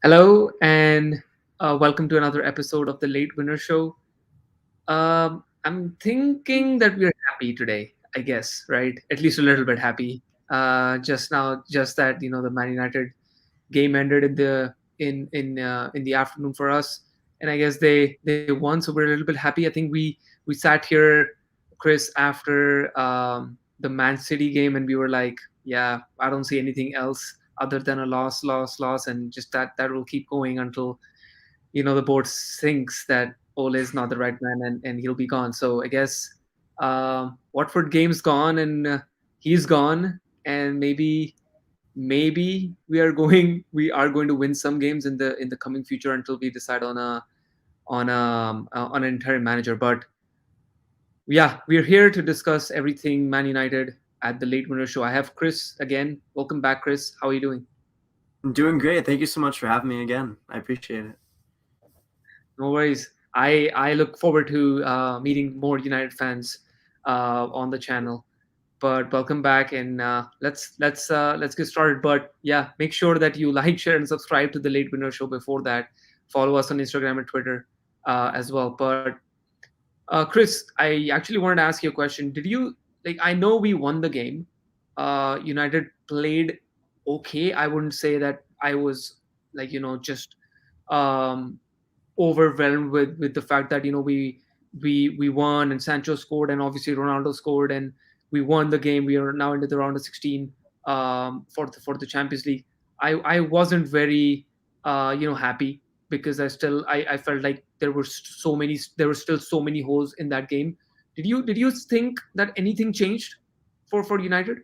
Hello and welcome to another episode of the Late Winner Show. I'm thinking that we're happy today, I guess, right? At least a little bit happy. Just now, just that the Man United game ended in the afternoon for us, and I guess they won, so we're a little bit happy. I think we sat here, Chris, after the Man City game, and we were like, yeah, I don't see anything else other than a loss, and just that will keep going until the board thinks that Ole is not the right man and he'll be gone. So I guess Watford game's gone and he's gone, and maybe we are going to win some games in the coming future until we decide on an interim manager. But yeah, we're here to discuss everything Man United at the Late Winner Show. I have Chris again. Welcome back, Chris. How are you doing? I'm doing great. Thank you so much for having me again. I appreciate it. No worries. I look forward to meeting more United fans on the channel. But welcome back, and let's get started. But yeah, make sure that you like, share, and subscribe to the Late Winner Show. Before that, follow us on Instagram and Twitter as well. But Chris, I actually wanted to ask you a question. Did you like? I know we won the game. United played okay. I wouldn't say that I was like just um overwhelmed with the fact that we won and Sancho scored and obviously Ronaldo scored and we won the game. We are now into the round of 16 for the Champions League. I wasn't very happy because I felt like there were still so many holes in that game. Did you think that anything changed for United?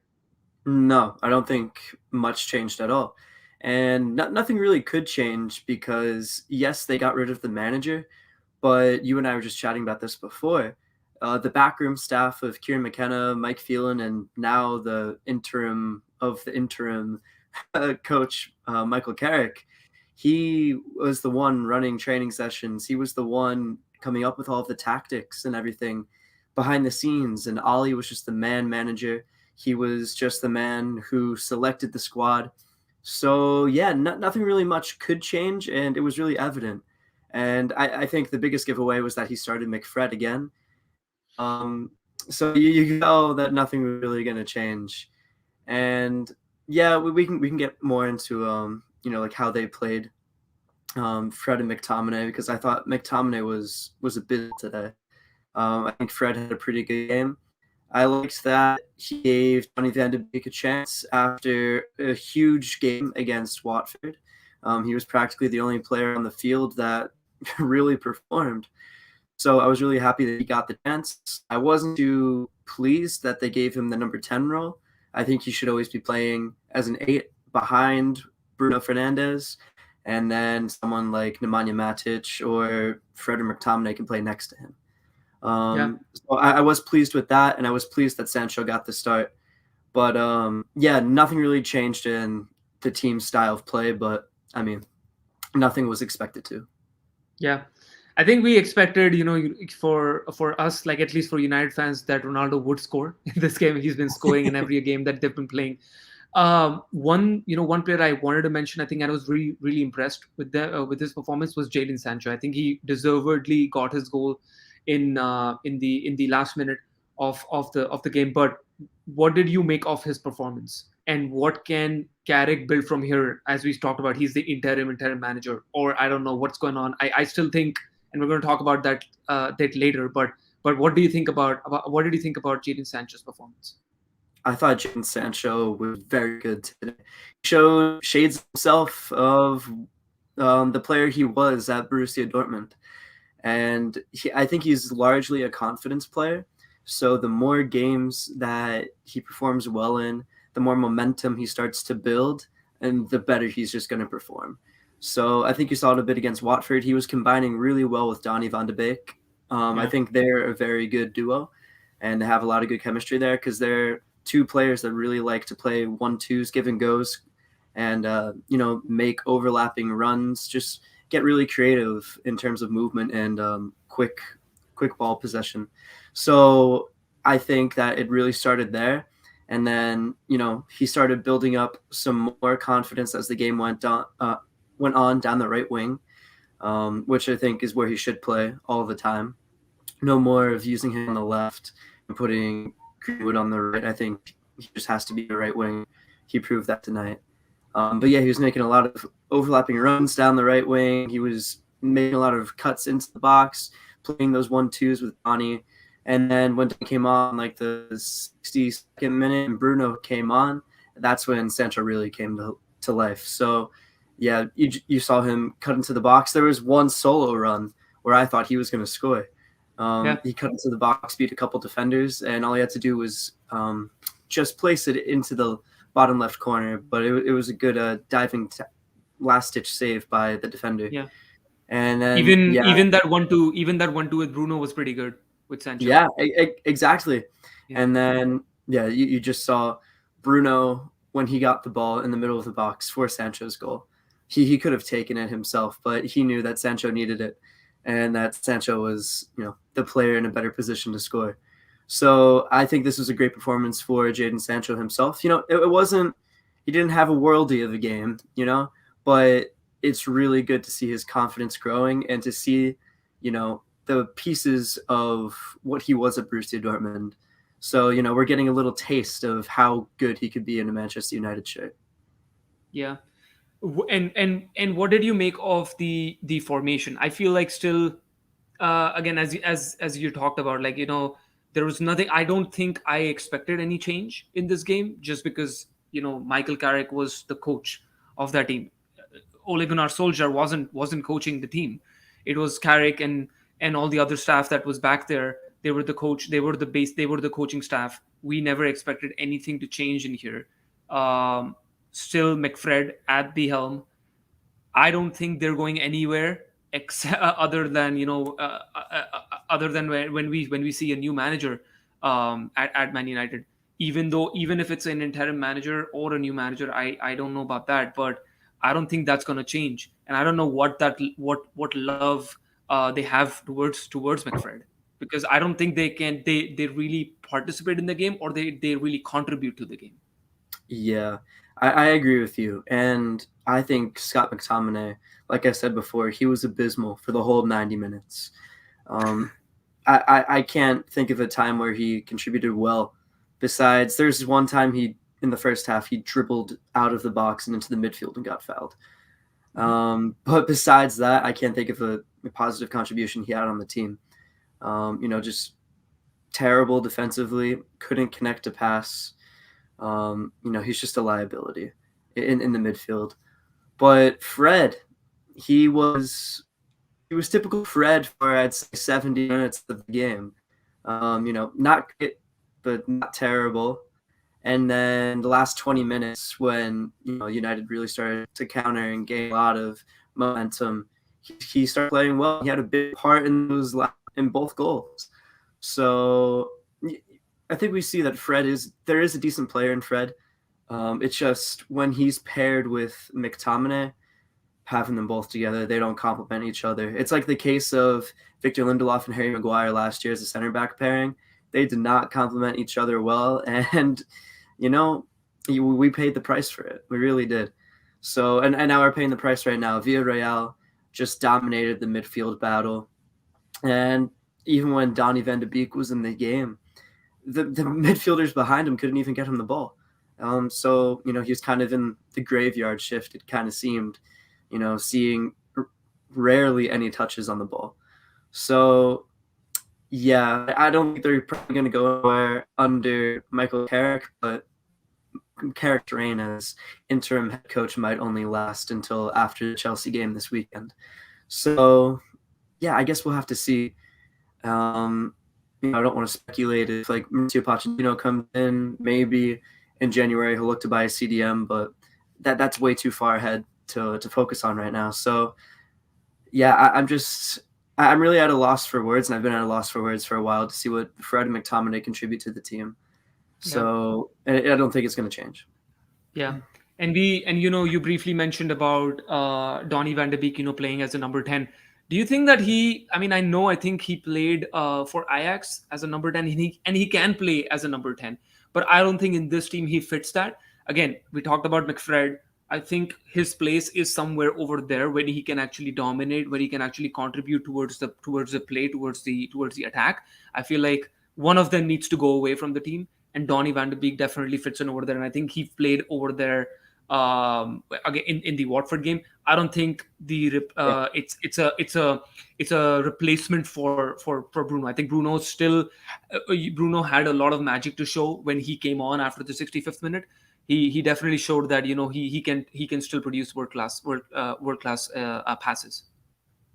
No, I don't think much changed at all. And nothing really could change because, yes, they got rid of the manager, but you and I were just chatting about this before. The backroom staff of Kieran McKenna, Mike Phelan, and now the interim coach, Michael Carrick, he was the one running training sessions. He was the one coming up with all of the tactics and everything behind the scenes. And Ollie was just the man manager. He was just the man who selected the squad. So yeah, nothing really much could change, and it was really evident. And I think the biggest giveaway was that he started McFred again. Um, so you know that nothing was really going to change. And yeah, we can get more into like how they played Fred and McTominay, because I thought McTominay was a bit today. I think Fred had a pretty good game. I liked that he gave Donny van de Beek a chance after a huge game against Watford. He was practically the only player on the field that really performed. So I was really happy that he got the chance. I wasn't too pleased that they gave him the number 10 role. I think he should always be playing as an 8 behind Bruno Fernandes, and then someone like Nemanja Matic or Fred McTominay can play next to him. Yeah. So I was pleased with that, and I was pleased that Sancho got the start. But yeah, nothing really changed in the team's style of play, but I mean, nothing was expected to. Yeah, I think we expected, for us, like at least for United fans, that Ronaldo would score in this game. He's been scoring in every game that they've been playing. One player I wanted to mention, I think I was really really impressed with his performance was Jadon Sancho. I think he deservedly got his goal in the last minute of the game. But what did you make of his performance? And what can Carrick build from here? As we talked about, he's the interim manager, or I don't know what's going on. I still think, and we're going to talk about that later. But what do you think about what did you think about Jadon Sancho's performance? I thought Jadon Sancho was very good today. He showed shades himself of the player he was at Borussia Dortmund. And I think he's largely a confidence player. So the more games that he performs well in, the more momentum he starts to build, and the better he's just going to perform. So I think you saw it a bit against Watford. He was combining really well with Donny van de Beek. I Yeah, think they're a very good duo, and they have a lot of good chemistry there because they're two players that really like to play 1-2s, give and goes, and make overlapping runs. Just get really creative in terms of movement and quick ball possession. So I think that it really started there. And then, he started building up some more confidence as the game went on. went on down the right wing, which I think is where he should play all the time. No more of using him on the left and putting Greenwood on the right. I think he just has to be a right wing. He proved that tonight. But yeah, he was making a lot of overlapping runs down the right wing. He was making a lot of cuts into the box, playing those 1-2s with Donny. And then when Donny came on, like the 62nd minute, and Bruno came on, that's when Sancho really came to life. So yeah, you saw him cut into the box. There was one solo run where I thought he was going to score. He cut into the box, beat a couple defenders, and all he had to do was just place it into the bottom left corner. But it was a good diving last-ditch save by the defender. Yeah. And then even that 1-2 with Bruno was pretty good with Sancho. Yeah, exactly. Yeah. And then you just saw Bruno when he got the ball in the middle of the box for Sancho's goal. He could have taken it himself, but he knew that Sancho needed it, and that Sancho was, the player in a better position to score. So I think this was a great performance for Jadon Sancho himself. It wasn't, he didn't have a worldie of a game, but it's really good to see his confidence growing and to see, the pieces of what he was at Borussia Dortmund. So, we're getting a little taste of how good he could be in a Manchester United shirt. Yeah. And what did you make of the formation? I feel like still, again, as you talked about, like, there was nothing. I don't think I expected any change in this game, just because Michael Carrick was the coach of that team. Ole Gunnar Solskjaer wasn't coaching the team. It was Carrick and all the other staff that was back there. They were the coach. They were the base. They were the coaching staff. We never expected anything to change in here. Still McFred at the helm. I don't think they're going anywhere other than when we see a new manager at Man United. Even if it's an interim manager or a new manager, I don't know about that, but I don't think that's going to change. And I don't know what love they have towards McFred, because I don't think they really participate in the game, or they really contribute to the game. Yeah, I agree with you. And I think Scott McTominay, like I said before, he was abysmal for the whole 90 minutes. I can't think of a time where he contributed well. Besides, there's one time in the first half, he dribbled out of the box and into the midfield and got fouled. But besides that, I can't think of a positive contribution he had on the team. Just terrible defensively, couldn't connect a pass. He's just a liability in the midfield. But Fred, he was typical Fred for, I'd say, 70 minutes of the game. Not good, but not terrible. And then the last 20 minutes, when United really started to counter and gain a lot of momentum, he started playing well. He had a big part in both goals. So I think we see that there is a decent player in Fred. It's just when he's paired with McTominay, having them both together, they don't complement each other. It's like the case of Victor Lindelof and Harry Maguire last year as a center back pairing. They did not complement each other well, and we paid the price for it. We really did. So, and now we're paying the price right now. Villarreal just dominated the midfield battle, and even when Donny van de Beek was in the game, the midfielders behind him couldn't even get him the ball. So he was kind of in the graveyard shift. It kind of seemed, seeing rarely any touches on the ball. So yeah, I don't think they're probably going to go anywhere under Michael Carrick, but Carrick's reign as interim head coach might only last until after the Chelsea game this weekend. So yeah, I guess we'll have to see. I don't want to speculate if like Mauricio Pochettino comes in, maybe in January he'll look to buy a CDM, but that's way too far ahead to focus on right now. So yeah, I'm really at a loss for words, and I've been at a loss for words for a while to see what Fred and McTominay contribute to the team. So I don't think it's going to change. Yeah. And you briefly mentioned about Donny van de Beek, playing as a number 10. Do you think that I think he played for Ajax as a number 10, and he can play as a number 10, but I don't think in this team he fits that. Again, we talked about McFred. I think his place is somewhere over there where he can actually dominate, where he can actually contribute towards the play, towards the attack. I feel like one of them needs to go away from the team, and Donny van de Beek definitely fits in over there. And I think he played over there again in the Watford game. I don't think Yeah. it's a replacement for Bruno. I think Bruno had a lot of magic to show when he came on after the 65th minute. He definitely showed that he can still produce world class passes.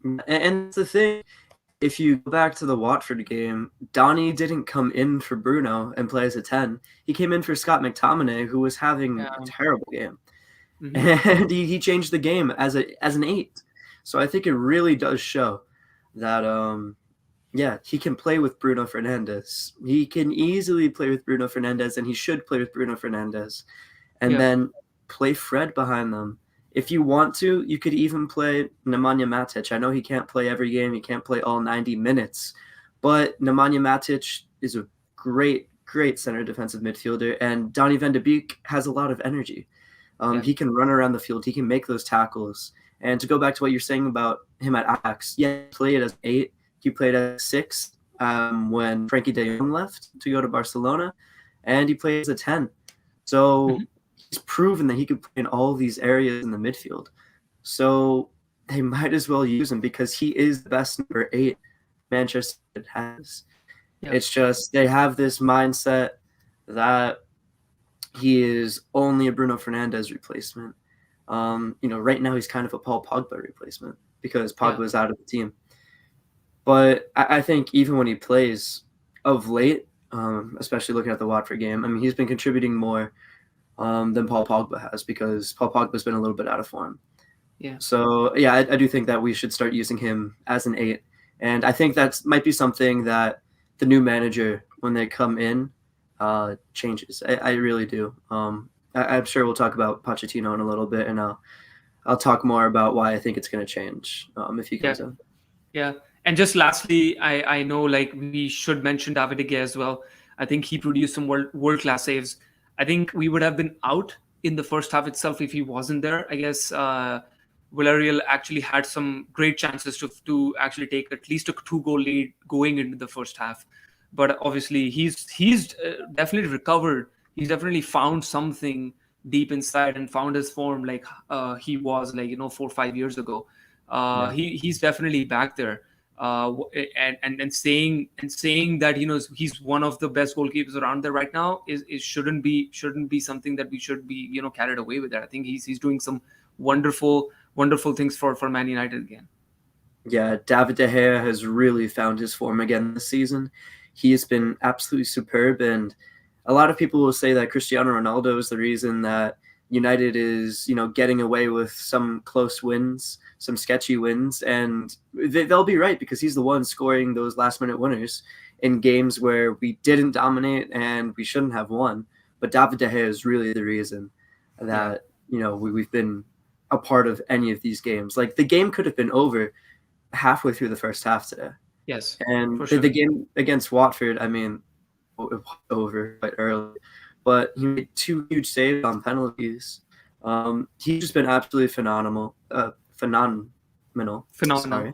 And that's the thing. If you go back to the Watford game, Donny didn't come in for Bruno and play as a 10. He came in for 𝗕𝗏𝗏, who was having a terrible game. Mm-hmm. And he changed the game as an 8. So I think it really does show that he can play with Bruno Fernandes. He can easily play with Bruno Fernandes, and he should play with Bruno Fernandes. And then play Fred behind them. If you want to, you could even play Nemanja Matic. I know he can't play every game. He can't play all 90 minutes. But Nemanja Matic is a great, great center defensive midfielder. And Donny van de Beek has a lot of energy. He can run around the field. He can make those tackles. And to go back to what you're saying about him at Ajax, he played as 8. He played as 6 when Frankie de Jong left to go to Barcelona. And he played as a 10. So he's proven that he could play in all these areas in the midfield. So they might as well use him because he is the best number 8 Manchester United has. It's just they have this mindset that he is only a Bruno Fernandes replacement. Right now he's kind of a Paul Pogba replacement because Pogba is out of the team. But I think even when he plays of late, especially looking at the Watford game, I mean, he's been contributing more than Paul Pogba has because Paul Pogba's been a little bit out of form. Yeah. So, I do think that we should start using him as an 8. And I think that might be something that the new manager, when they come in, changes. I really do. I'm sure we'll talk about Pochettino in a little bit, and I'll talk more about why I think it's going to change if he comes in. Yeah. And just lastly, I know like we should mention David De Gea as well. I think he produced some world-class saves. I think we would have been out in the first half itself if he wasn't there. I guess Villarreal actually had some great chances to actually take at least a 2-goal lead going into the first half. But obviously, he's definitely recovered. He's definitely found something deep inside and found his form like he was 4 or 5 years ago. He's definitely back there. And saying that he's one of the best goalkeepers around there right now is shouldn't be something that we should be carried away with. That I think he's doing some wonderful things for Man United again. Yeah, David De Gea has really found his form again this season. He has been absolutely superb, and a lot of people will say that Cristiano Ronaldo is the reason that United is, getting away with some close wins, some sketchy wins, and they'll be right because he's the one scoring those last-minute winners in games where we didn't dominate and we shouldn't have won. But David De Gea is really the reason that we've been a part of any of these games. Like the game could have been over halfway through the first half today. Yes, and for sure. The game against Watford, I mean, it was over quite early. But he made 2 huge saves on penalties. He's just been absolutely phenomenal. Phenomenal. Sorry.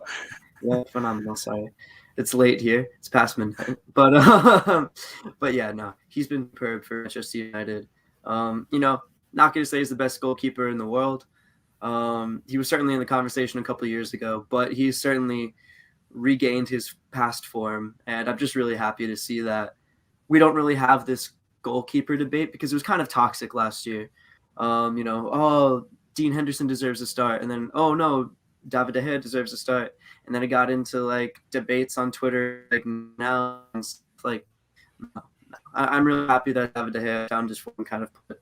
Yeah, phenomenal. Sorry. It's late here. It's past midnight. But no, he's been superb for Manchester United. Not going to say he's the best goalkeeper in the world. He was certainly in the conversation a couple of years ago, but he's certainly regained his past form. And I'm just really happy to see that we don't really have this goalkeeper debate because it was kind of toxic last year. Dean Henderson deserves a start, and then no, David De Gea deserves a start, and then it got into like debates on Twitter like now. Like, no. I'm really happy that David De Gea found his form, kind of put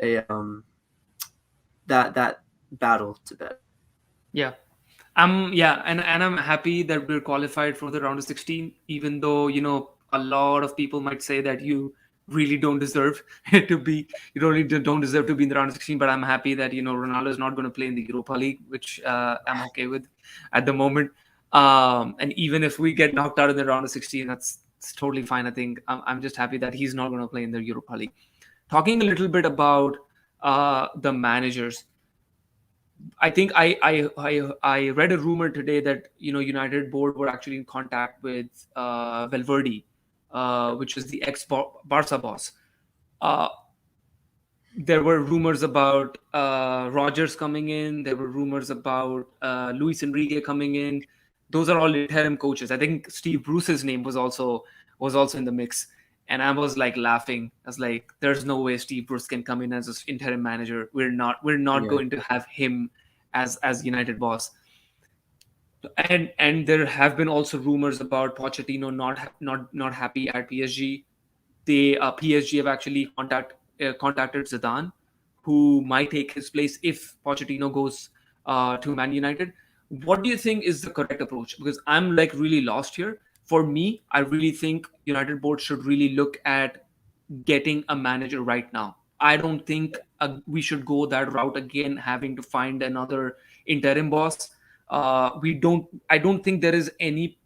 a that battle to bed. Yeah. And I'm happy that we're qualified for the round of 16, even though a lot of people might say that you really don't deserve to be, don't deserve to be in the round of 16. But I'm happy that Ronaldo is not going to play in the Europa League, which I'm okay with at the moment. And even if we get knocked out in the round of 16, it's totally fine. I think I'm just happy that he's not going to play in the Europa League. Talking a little bit about the managers. I think I read a rumor today that United board were actually in contact with Valverde, which was the ex Barca boss. Uh, there were rumors about Rogers coming in. There were rumors about Luis Enrique coming in. Those are all interim coaches. I think Steve Bruce's name was also in the mix, and I was like laughing. I was like, "There's no way Steve Bruce can come in as an interim manager. We're not Yeah. going to have him as United boss." And there have been also rumors about Pochettino not happy at PSG. They PSG have actually contacted Zidane, who might take his place if Pochettino goes to Man United. What do you think is the correct approach? Because I'm like really lost here. For me, I really think United board should really look at getting a manager right now. I don't think we should go that route again, having to find another interim boss. We don't. I don't think there is any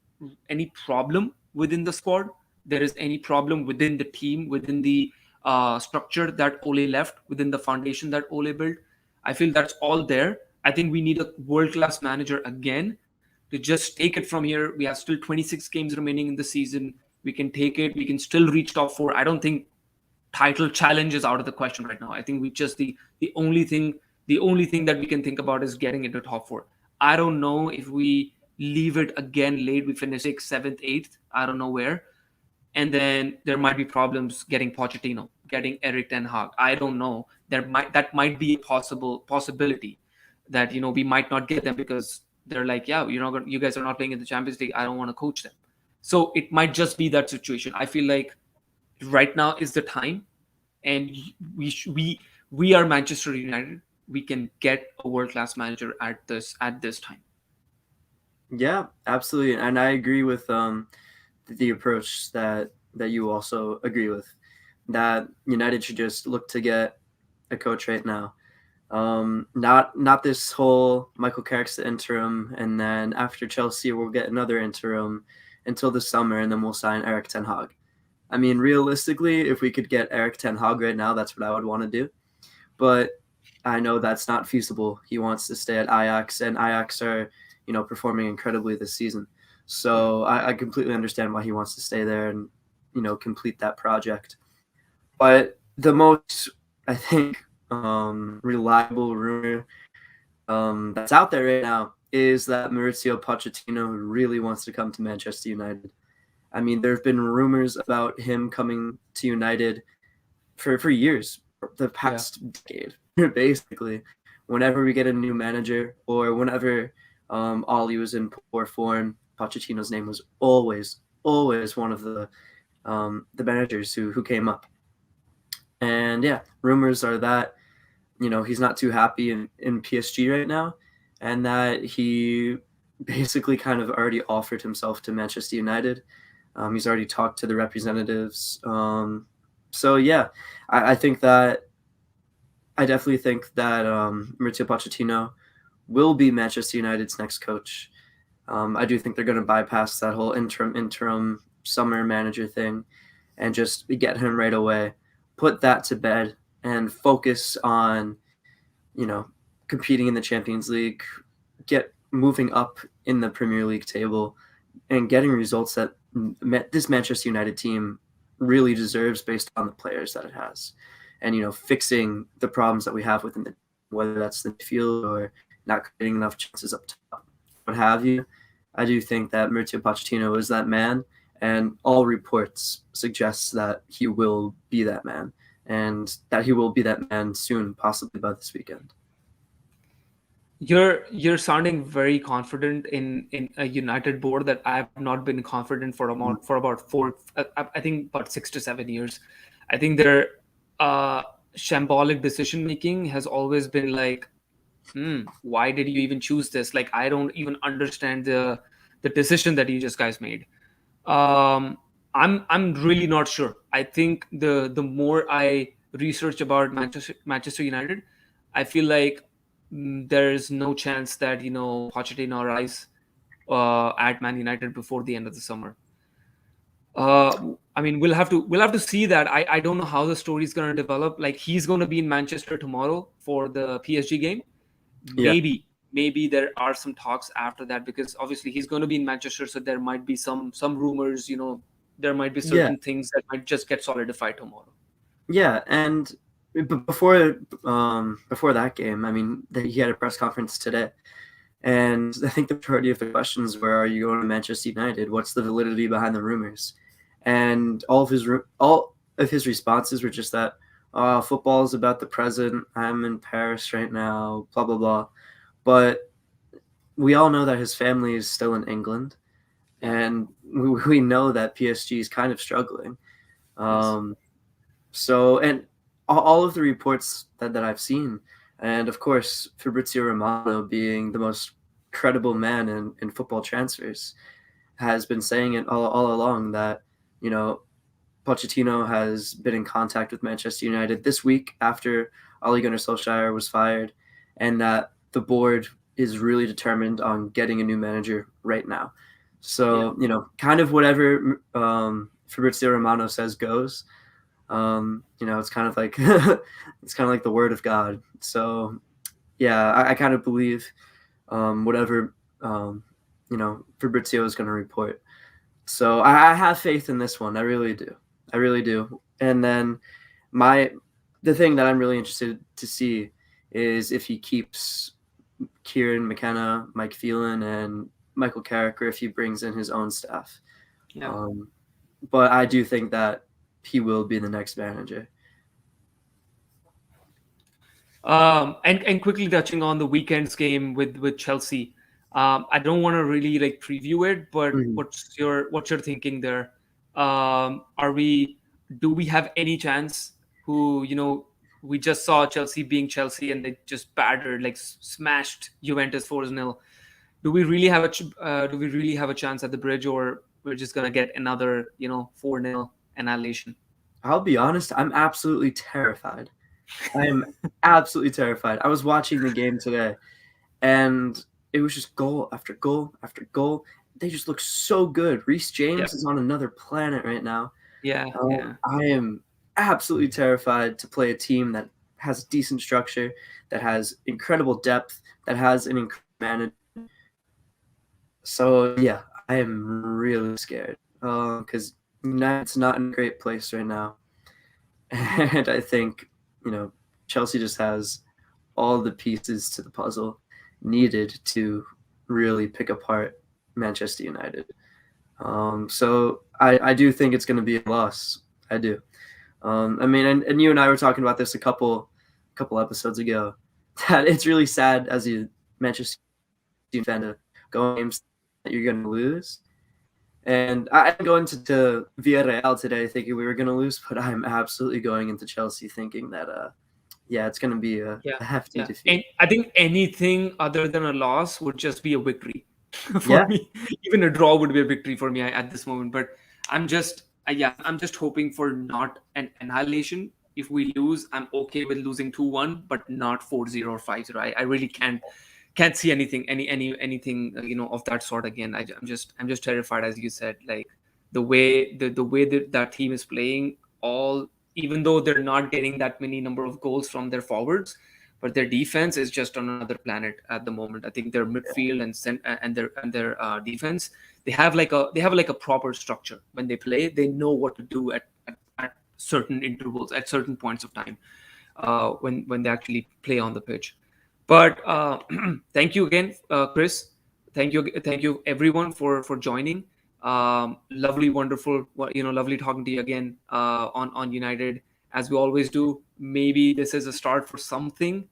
problem within the squad. There is any problem within the team, within the structure that Ole left, within the foundation that Ole built. I feel that's all there. I think we need a world class manager again to just take it from here. We have still 26 games remaining in the season. We can take it. We can still reach top four. I don't think title challenge is out of the question right now. I think we just the only thing that we can think about is getting into top four. I don't know if we leave it again late. We finish sixth, seventh, eighth. I don't know where, and then there might be problems getting Pochettino, getting Eric Ten Hag. I don't know. That might be a possibility that we might not get them because they're like, yeah, you guys are not playing in the Champions League. I don't want to coach them. So it might just be that situation. I feel like right now is the time, and we are Manchester United. We can get a world class manager at this time. Yeah, absolutely, and I agree with the approach that you also agree with, that United should just look to get a coach right now. Not this whole Michael Carrick's the interim, and then after Chelsea we'll get another interim until the summer, and then we'll sign Eric Ten Hag. I mean, realistically, if we could get Eric Ten Hag right now, that's what I would want to do. But I know that's not feasible. He wants to stay at Ajax, and Ajax are, performing incredibly this season. So I completely understand why he wants to stay there and, complete that project. But the most, I think, reliable rumor that's out there right now is that Mauricio Pochettino really wants to come to Manchester United. I mean, there have been rumors about him coming to United for years, the Yeah. past decade, basically. Whenever we get a new manager or whenever Ollie was in poor form, Pochettino's name was always one of the managers who came up. And yeah, rumors are that he's not too happy in PSG right now, and that he basically kind of already offered himself to Manchester United. He's already talked to the representatives. So yeah, I think that I definitely think that Mauricio Pochettino will be Manchester United's next coach. I do think they're going to bypass that whole interim summer manager thing and just get him right away, put that to bed, and focus on, competing in the Champions League, get moving up in the Premier League table, and getting results that this Manchester United team really deserves based on the players that it has, and fixing the problems that we have within the, whether that's the field or not creating enough chances up top, what have you. I do think that Mauricio Pochettino is that man, and all reports suggest that he will be that man, and that he will be that man soon, possibly by this weekend. You're sounding very confident in a United board that I have not been confident for about four, I think about 6 to 7 years. I think their uh, shambolic decision making has always been like, why did you even choose this? Like, I don't even understand the decision that you just guys made. Um, I'm really not sure. I think the more I research about Manchester United, I feel like there is no chance that Pochettino arrives at Man United before the end of the summer. I mean, we'll have to see that. I don't know how the story is going to develop. Like, he's going to be in Manchester tomorrow for the PSG game. Yeah. Maybe there are some talks after that, because obviously he's going to be in Manchester, so there might be some rumors. There might be Yeah. certain things that might just get solidified tomorrow. Yeah, and before that game, I mean, he had a press conference today, and I think the majority of the questions were, "Are you going to Manchester United? What's the validity behind the rumors?" And all of his responses were just that, "Football is about the present. I'm in Paris right now. Blah blah blah." But we all know that his family is still in England, Yeah. and we know that PSG is kind of struggling. Yes. Um, So, and all of the reports that I've seen, and of course, Fabrizio Romano being the most credible man in football transfers, has been saying it all along that, you know, Pochettino has been in contact with Manchester United this week after 𝗕𝗲𝗓𝗕𝗏 was fired, and that the board is really determined on getting a new manager right now. Yeah. So, kind of whatever Fabrizio Romano says goes. It's kind of like it's kind of like the word of God. So yeah, I kind of believe whatever Fabrizio is going to report. So I have faith in this one. I really do. I really do. And then the thing that I'm really interested to see is if he keeps Kieran McKenna, Mike Phelan, and Michael Carrick, or if he brings in his own staff. Yeah. But I do think that he will be the next manager. And quickly touching on the weekend's game with Chelsea. I don't want to really like preview it, but Mhm. what's your thinking there? Do we have any chance? We just saw Chelsea being Chelsea, and they just battered, like smashed Juventus 4-0. Do we really have a chance at the bridge, or we're just gonna get another 4-0 annihilation? I'll be honest, I'm absolutely terrified. I am absolutely terrified. I was watching the game today, and it was just goal after goal after goal. They just look so good. Reece Yeah, James is on another planet right now. yeah, yeah. I am absolutely terrified to play a team that has decent structure, that has incredible depth, that has an incredible manager. So yeah, I am really scared because United's not in a great place right now, and I think Chelsea just has all the pieces to the puzzle needed to really pick apart Manchester United. So I do think it's going to be a loss. I do. I mean, and you and I were talking about this a couple episodes ago. That it's really sad as a Manchester United fan to go games that you're going to lose. And I'm going to Villarreal today thinking we were going to lose, but I'm absolutely going into Chelsea thinking that yeah, it's going to be a Yeah, hefty yeah. defeat. And I think anything other than a loss would just be a victory for Yeah, me. Even a draw would be a victory for me at this moment. But I'm just hoping for not an annihilation. If we lose, I'm okay with losing 2-1, but not 4-0 or 5-0. I really can't see anything of that sort again. I'm just terrified, as you said, like the way that team is playing, all even though they're not getting that many number of goals from their forwards, but their defense is just on another planet at the moment. I think their midfield and their defense, they have like a proper structure. When they play, they know what to do at certain intervals, at certain points of time, when they actually play on the pitch. But thank you again, Chris. Thank you everyone for joining. Lovely, wonderful, lovely talking to you again on United, as we always do. Maybe this is a start for something.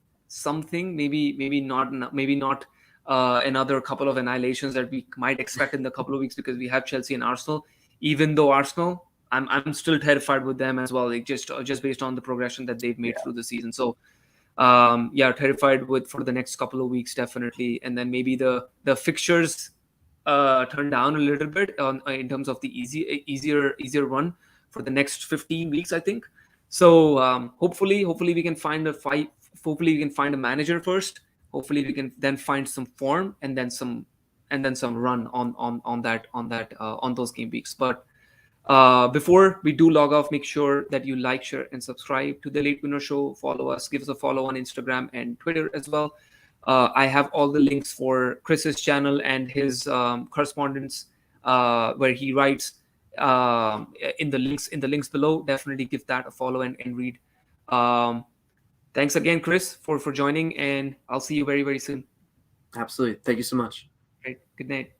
Maybe not another couple of annihilations that we might expect in the couple of weeks, because we have Chelsea and Arsenal. Even though Arsenal, I'm still terrified with them as well, like just based on the progression that they've made through the season. So yeah, terrified with for the next couple of weeks, definitely. And then maybe the fixtures turn down a little bit in terms of the easier run for the next 15 weeks, I think. So hopefully we can find a fight. Hopefully we can find a manager first. Hopefully we can then find some form, and then some run on those game weeks. But Before we do log off, make sure that you like, share, and subscribe to the Late Winner Show. Follow us, give us a follow on Instagram and Twitter as well. I have all the links for Chris's channel and his correspondence where he writes in the links below. Definitely give that a follow and read. Thanks again, Chris, for joining, and I'll see you very, very soon. Absolutely. Thank you so much. Right. Good night.